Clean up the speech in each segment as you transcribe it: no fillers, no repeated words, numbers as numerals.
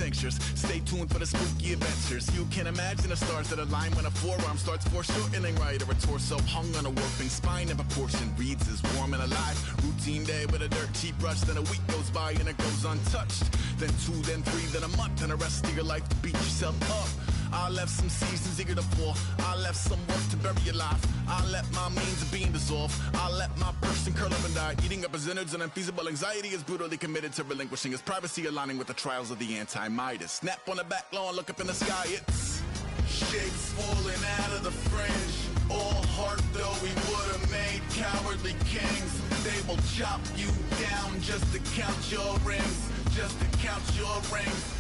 adventures. Stay tuned for the spooky adventures. You can imagine the stars that align when a forearm starts foreshortening right, or a torso hung on a warping spine in proportion. Reads as warm and alive. Routine day with a dirt cheap brush. Then a week goes by and it goes untouched. Then 2, then 3, then a month, and the rest of your life to beat yourself up. I left some seasons eager to fall. I left some work to bury alive. I let my means of being dissolve. I let my person curl up and die. Eating up his innards and unfeasible anxiety is brutally committed to relinquishing his privacy, aligning with the trials of the anti-Midas. Snap on the back lawn, look up in the sky, it's shapes falling out of the fringe. All heart though we would have made cowardly kings. They will chop you down just to count your rings. Just to count your rings.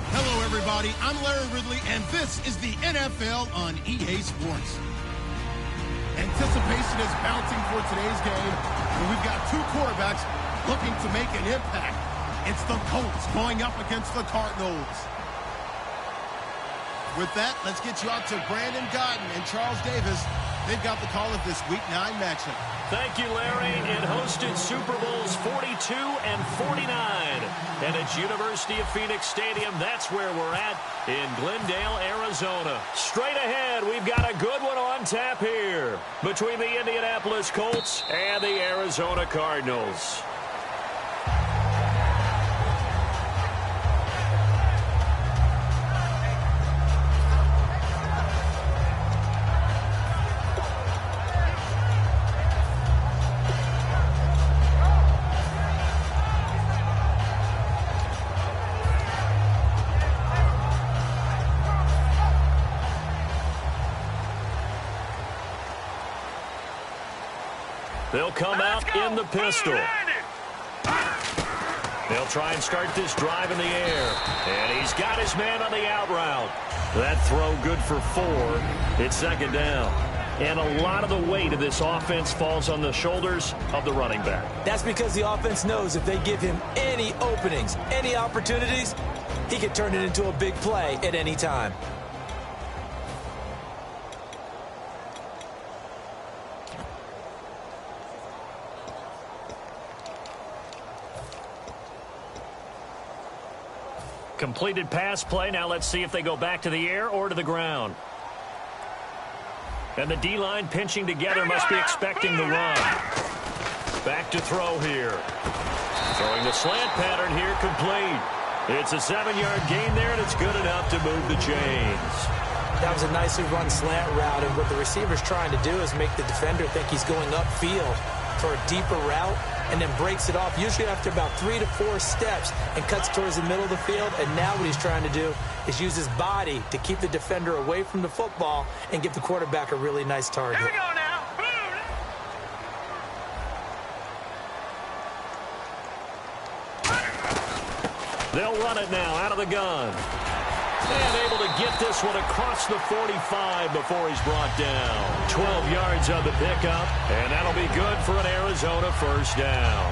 Hello, everybody. I'm Larry Ridley, and this is the NFL on EA Sports. Anticipation is mounting for today's game, and we've got two quarterbacks looking to make an impact. It's the Colts going up against the Cardinals. With that, let's get you out to Brandon Godden and Charles Davis. They've got the call of this Week 9 matchup. Thank you, Larry. It hosted Super Bowls 42 and 49. And it's University of Phoenix Stadium. That's where we're at in Glendale, Arizona. Straight ahead, we've got a good one on tap here between the Indianapolis Colts and the Arizona Cardinals. They'll come out in the pistol. They'll try and start this drive in the air. And he's got his man on the out route. That throw good for 4. It's second down. And a lot of the weight of this offense falls on the shoulders of the running back. That's because the offense knows if they give him any openings, any opportunities, he can turn it into a big play at any time. Completed pass play. Now let's see if they go back to the air or to the ground. And the D-line pinching together must be expecting the run. Back to throw here. Throwing the slant pattern here, complete. It's a 7-yard gain there, and it's good enough to move the chains. That was a nicely run slant route, and what the receiver's trying to do is make the defender think he's going upfield for a deeper route, and then breaks it off, usually after about 3 to 4 steps, and cuts towards the middle of the field. And now what he's trying to do is use his body to keep the defender away from the football and give the quarterback a really nice target. Here we go now. They'll run it now out of the gun. And able to get this one across the 45 before he's brought down. 12 yards on the pickup, and that'll be good for an Arizona first down.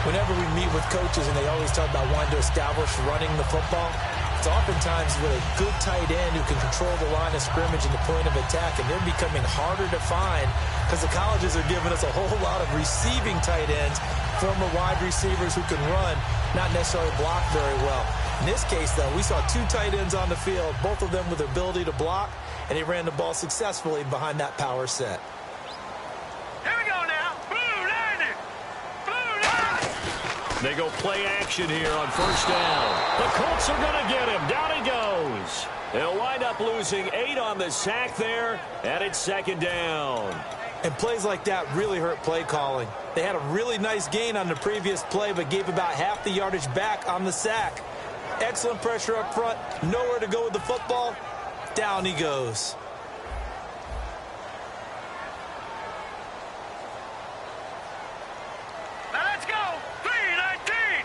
Whenever we meet with coaches and they always talk about wanting to establish running the football, it's oftentimes with a good tight end who can control the line of scrimmage and the point of attack, and they're becoming harder to find because the colleges are giving us a whole lot of receiving tight ends, former wide receivers who can run, not necessarily block very well. In this case, though, we saw 2 tight ends on the field, both of them with the ability to block, and he ran the ball successfully behind that power set. Here we go now. They go play action here on first down. The Colts are going to get him. Down he goes. They'll wind up losing 8 on the sack there, and it's second down. And plays like that really hurt play calling. They had a really nice gain on the previous play, but gave about half the yardage back on the sack. Excellent pressure up front. Nowhere to go with the football. Down he goes. Now let's go. 3-19.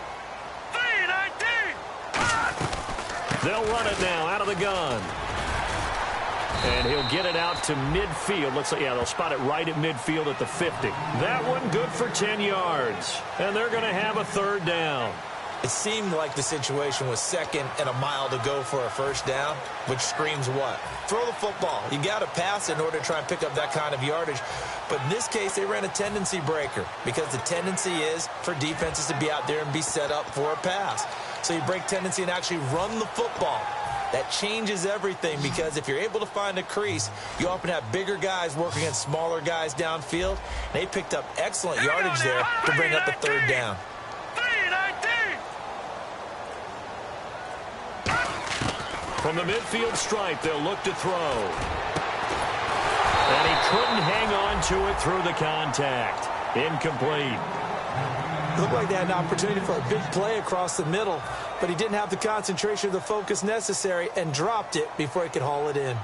3-19. They'll run it now out of the gun. And he'll get it out to midfield. Looks like, yeah, they'll spot it right at midfield at the 50. That one good for 10 yards. And they're going to have a third down. It seemed like the situation was 2nd and a mile to go for a first down, which screams what? Throw the football. You got to pass in order to try and pick up that kind of yardage. But in this case, they ran a tendency breaker because the tendency is for defenses to be out there and be set up for a pass. So you break tendency and actually run the football. That changes everything because if you're able to find a crease, you often have bigger guys working against smaller guys downfield. They picked up excellent yardage there to bring up the third down. From the midfield stripe, they'll look to throw. And he couldn't hang on to it through the contact. Incomplete. Looked like they had an opportunity for a big play across the middle, but he didn't have the concentration or the focus necessary and dropped it before he could haul it in.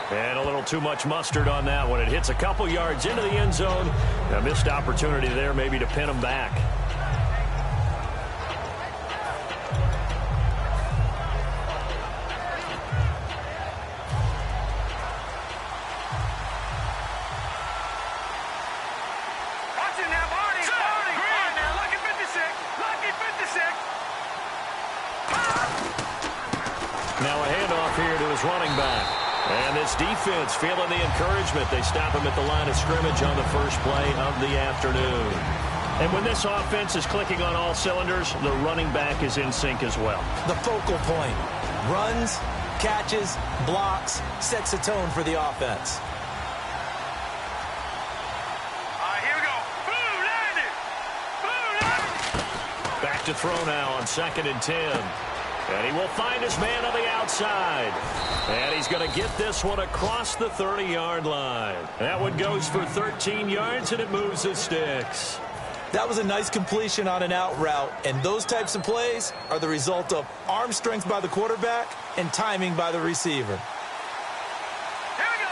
And a little too much mustard on that one. It hits a couple yards into the end zone. A missed opportunity there maybe to pin him back. Now a handoff here to his running back. And this defense feeling the encouragement. They stop him at the line of scrimmage on the first play of the afternoon. And when this offense is clicking on all cylinders, the running back is in sync as well. The focal point. Runs, catches, blocks, sets a tone for the offense. Here we go. Boom, landed. Boom, landed. Back to throw now on 2nd and 10. And he will find his man on the outside. And he's going to get this one across the 30-yard line. That one goes for 13 yards, and it moves the sticks. That was a nice completion on an out route, and those types of plays are the result of arm strength by the quarterback and timing by the receiver. Here we go.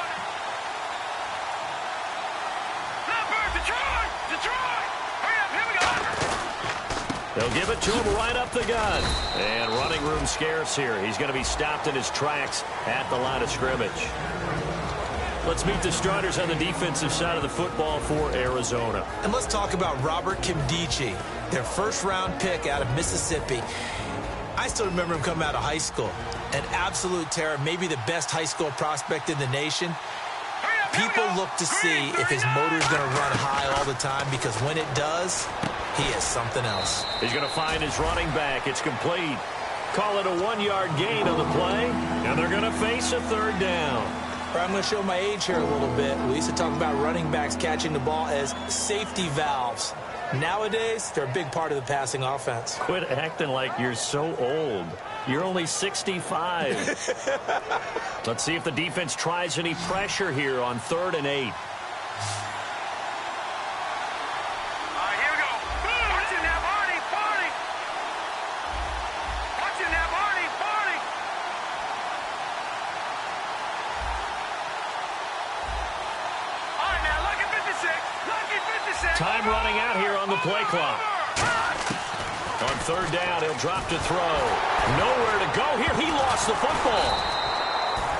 Number, Detroit. Hurry up, here we go. They'll give it to him right up the gut. And running room scarce here. He's going to be stopped in his tracks at the line of scrimmage. Let's meet the starters on the defensive side of the football for Arizona. And let's talk about Robert Kimdichie, their first-round pick out of Mississippi. I still remember him coming out of high school. An absolute terror, maybe the best high school prospect in the nation. People look to see if his motor is going to run high all the time because when it does, he is something else. He's going to find his running back. It's complete. Call it a 1-yard gain on the play, and they're going to face a third down. I'm going to show my age here a little bit. We used to talk about running backs catching the ball as safety valves. Nowadays, they're a big part of the passing offense. Quit acting like you're so old. You're only 65. Let's see if the defense tries any pressure here on 3rd and 8. Time running out here on the play clock. On 3rd down, he'll drop to throw. Nowhere to go here. He lost the football.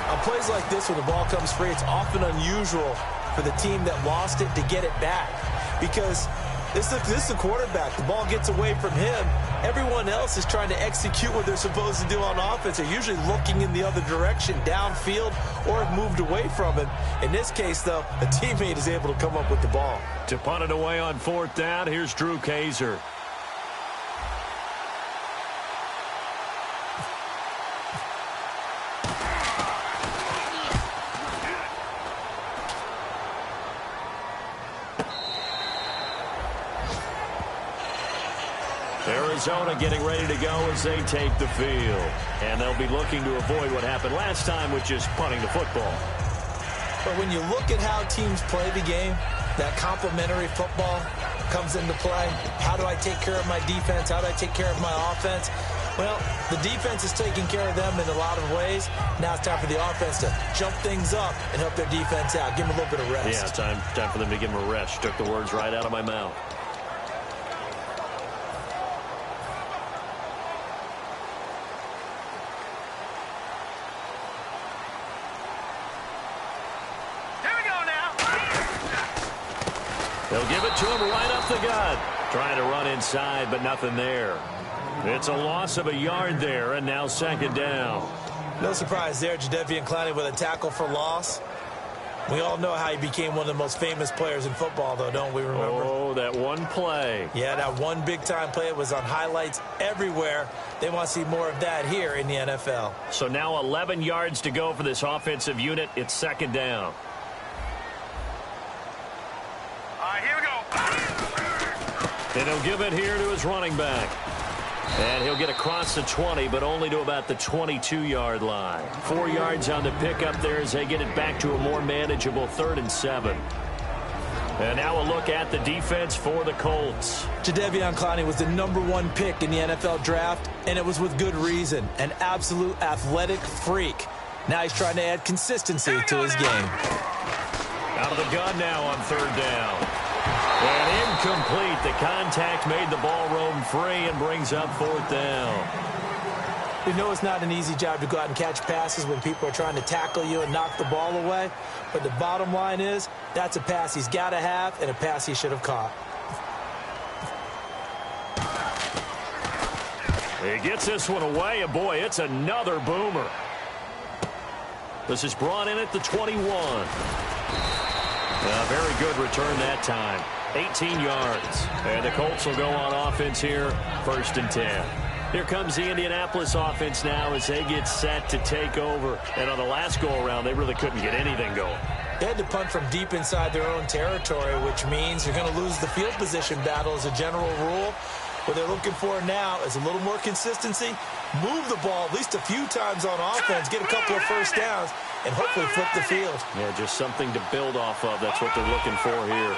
On plays like this where the ball comes free, it's often unusual for the team that lost it to get it back. Because this is the quarterback. The ball gets away from him. Everyone else is trying to execute what they're supposed to do on offense. They're usually looking in the other direction, downfield, or have moved away from him. In this case, though, a teammate is able to come up with the ball. To punt it away on 4th down, here's Drew Kaiser. Arizona getting ready to go as they take the field. And they'll be looking to avoid what happened last time, which is punting the football. But when you look at how teams play the game, that complementary football comes into play. How do I take care of my defense? How do I take care of my offense? Well, the defense is taking care of them in a lot of ways. Now it's time for the offense to jump things up and help their defense out. Give them a little bit of rest. Yeah, time for them to give them a rest. Took the words right out of my mouth. They'll give it to him right up the gut. Trying to run inside, but nothing there. It's a loss of a yard there, and now second down. No surprise there, Jadeveon Clowney with a tackle for loss. We all know how he became one of the most famous players in football, though, don't we remember? Oh, that one play. Yeah, that one big-time play. It was on highlights everywhere. They want to see more of that here in the NFL. So now 11 yards to go for this offensive unit. It's second down. All right, here we go. And he'll give it here to his running back. And he'll get across the 20, but only to about the 22-yard line. 4 yards on the pickup there as they get it back to a more manageable 3rd and 7. And now a look at the defense for the Colts. Jadeveon Clowney was the #1 pick in the NFL draft, and it was with good reason. An absolute athletic freak. Now he's trying to add consistency to his game. Out of the gun now on 3rd down. And incomplete. The contact made the ball roam free and brings up 4th down. We know it's not an easy job to go out and catch passes when people are trying to tackle you and knock the ball away. But the bottom line is, that's a pass he's got to have and a pass he should have caught. He gets this one away, and boy, it's another boomer. This is brought in at the 21. A very good return that time. 18 yards. And the Colts will go on offense here, 1st and 10. Here comes the Indianapolis offense now as they get set to take over. And on the last go-around, they really couldn't get anything going. They had to punt from deep inside their own territory, which means you're going to lose the field position battle as a general rule. What they're looking for now is a little more consistency, move the ball at least a few times on offense, get a couple of first downs, and hopefully flip the field. Yeah, just something to build off of. That's what they're looking for here.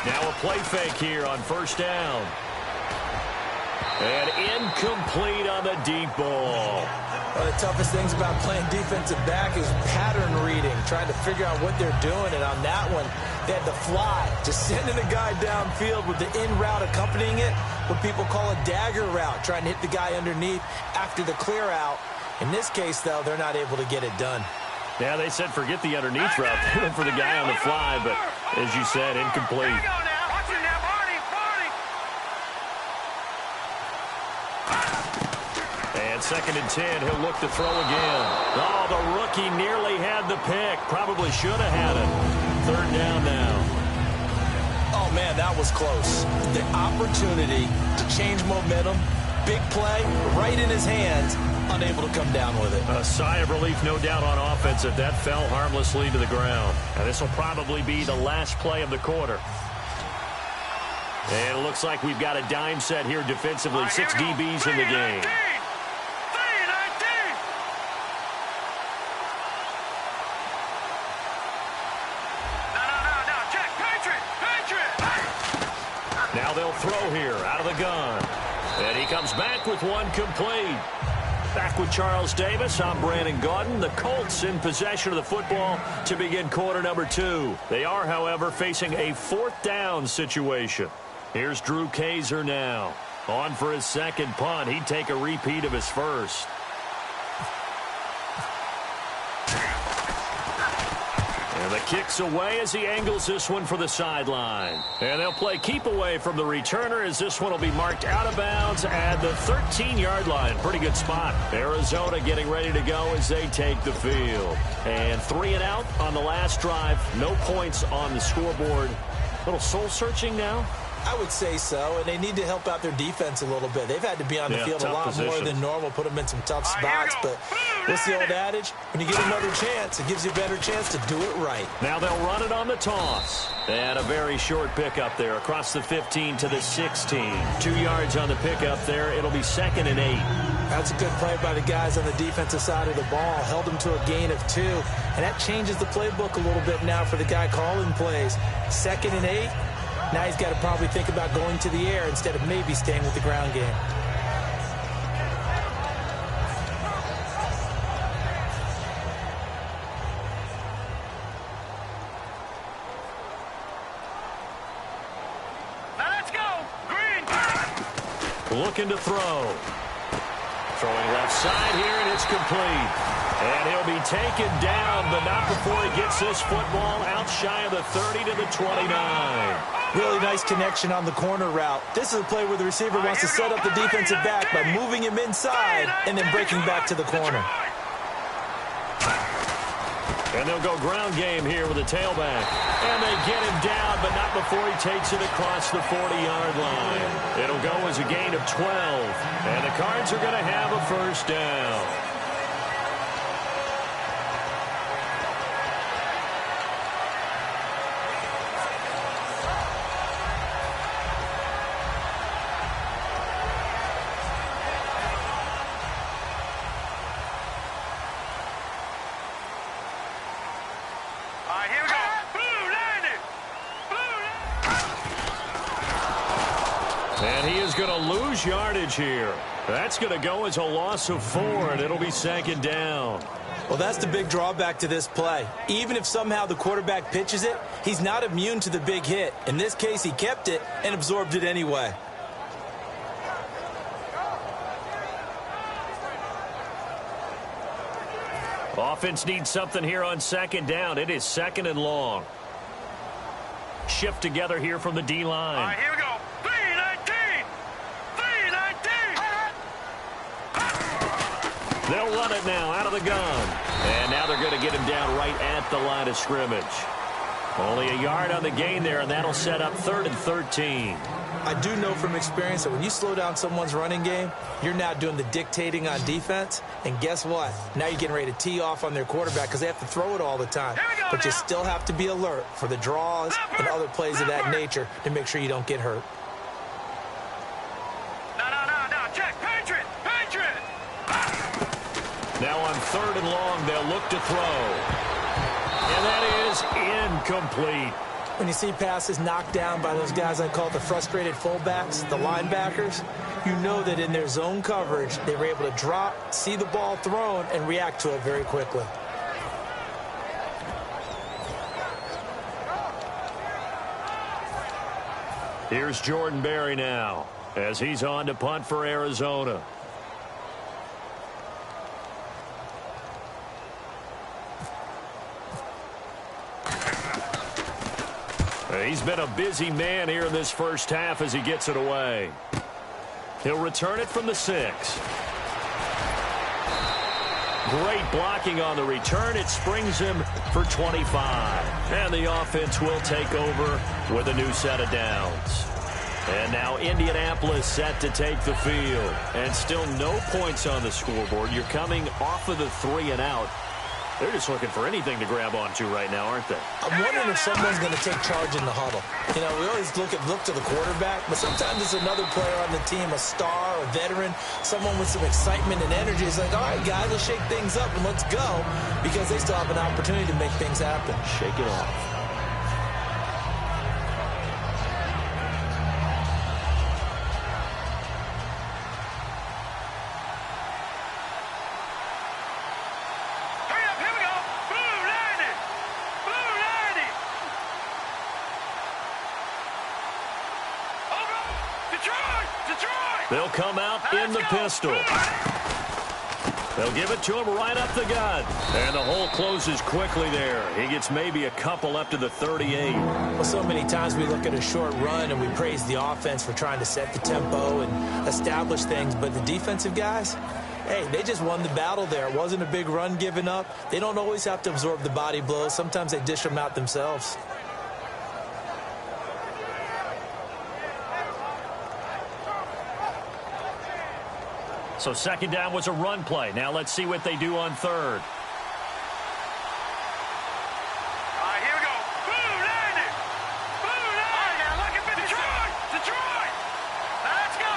Now a play fake here on 1st down. And incomplete on the deep ball. One of the toughest things about playing defensive back is pattern reading, trying to figure out what they're doing. And on that one, they had to fly, just sending a guy downfield with the in route accompanying it, what people call a dagger route, trying to hit the guy underneath after the clear out. In this case, though, they're not able to get it done. Yeah, they said forget the underneath route. They went for the guy on the fly, but as you said, incomplete. And 2nd and 10, he'll look to throw again. Oh, the rookie nearly had the pick. Probably should have had it. 3rd down now. Oh, man, that was close. The opportunity to change momentum, big play, right in his hands, unable to come down with it. A sigh of relief, no doubt, on offense if that fell harmlessly to the ground. And this will probably be the last play of the quarter. And it looks like we've got a dime set here defensively. 6 DBs in the game. Now they'll throw here out of the gun. And he comes back with one complete. Back with Charles Davis, I'm Brandon Gaudin. The Colts in possession of the football to begin quarter number 2. They are, however, facing a 4th down situation. Here's Drew Kaiser now. On for his 2nd punt. He'd take a repeat of his 1st. And the kick's away as he angles this one for the sideline. And they'll play keep away from the returner as this one will be marked out of bounds at the 13-yard line. Pretty good spot. Arizona getting ready to go as they take the field. And 3 and out on the last drive. No points on the scoreboard. A little soul-searching now. I would say so, and they need to help out their defense a little bit. They've had to be on the field a lot more than normal, put them in some tough spots. But what's the old adage? When you get another chance, it gives you a better chance to do it right. Now they'll run it on the toss. And a very short pickup there across the 15 to the 16. 2 yards on the pickup there. It'll be 2nd and 8. That's a good play by the guys on the defensive side of the ball. Held them to a gain of 2. And that changes the playbook a little bit now for the guy calling plays. 2nd and 8. Now he's got to probably think about going to the air instead of maybe staying with the ground game. Now let's go. Green. Looking to throw. Throwing left side here, and it's complete. And he'll be taken down, but not before he gets this football out shy of the 30 to the 29. Really nice connection on the corner route. This is a play where the receiver wants to set up the defensive back by moving him inside and then breaking back to the corner. And they'll go ground game here with a tailback. And they get him down, but not before he takes it across the 40-yard line. It'll go as a gain of 12. And the Cards are going to have a first down. And he is going to lose yardage here. That's going to go as a loss of 4, and it'll be second down. Well, that's the big drawback to this play. Even if somehow the quarterback pitches it, he's not immune to the big hit. In this case, he kept it and absorbed it anyway. Offense needs something here on second down. It is second and long. Shift together here from the D-line. All right, here we go. 3-19. 3-19. They'll run it now out of the gun. And now they're going to get him down right at the line of scrimmage. Only a yard on the gain there, and that'll set up 3rd and 13. I do know from experience that when you slow down someone's running game, you're now doing the dictating on defense. And guess what? Now you're getting ready to tee off on their quarterback because they have to throw it all the time. But you still have to be alert for the draws and other plays of that nature to make sure you don't get hurt. No. Check. Patriot. Now on 3rd and long, they'll look to throw. And that is incomplete. When you see passes knocked down by those guys I call the frustrated fullbacks, the linebackers, you know that in their zone coverage, they were able to drop, see the ball thrown, and react to it very quickly. Here's Jordan Berry now as he's on to punt for Arizona. He's been a busy man here in this first half as he gets it away. He'll return it from the 6. Great blocking on the return. It springs him for 25. And the offense will take over with a new set of downs. And now Indianapolis set to take the field. And still no points on the scoreboard. You're coming off of the 3 and out. They're just looking for anything to grab onto right now, aren't they? I'm wondering if someone's going to take charge in the huddle. You know, we always look to the quarterback, but sometimes it's another player on the team, a star, a veteran, someone with some excitement and energy. It's like, all right, guys, let's shake things up and let's go, because they still have an opportunity to make things happen. Shake it off. They'll come out in the pistol. They'll give it to him right up the gut. And the hole closes quickly there. He gets maybe a couple up to the 38. Well, so many times we look at a short run and we praise the offense for trying to set the tempo and establish things. But the defensive guys, hey, they just won the battle there. It wasn't a big run given up. They don't always have to absorb the body blows. Sometimes they dish them out themselves. So second down was a run play. Now let's see what they do on 3rd. All right, here we go. Blue 90. Blue 90. All right, now look at Detroit. Let's go.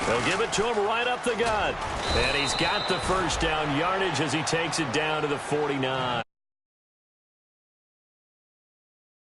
They'll give it to him right up the gut. And he's got the first down yardage as he takes it down to the 49.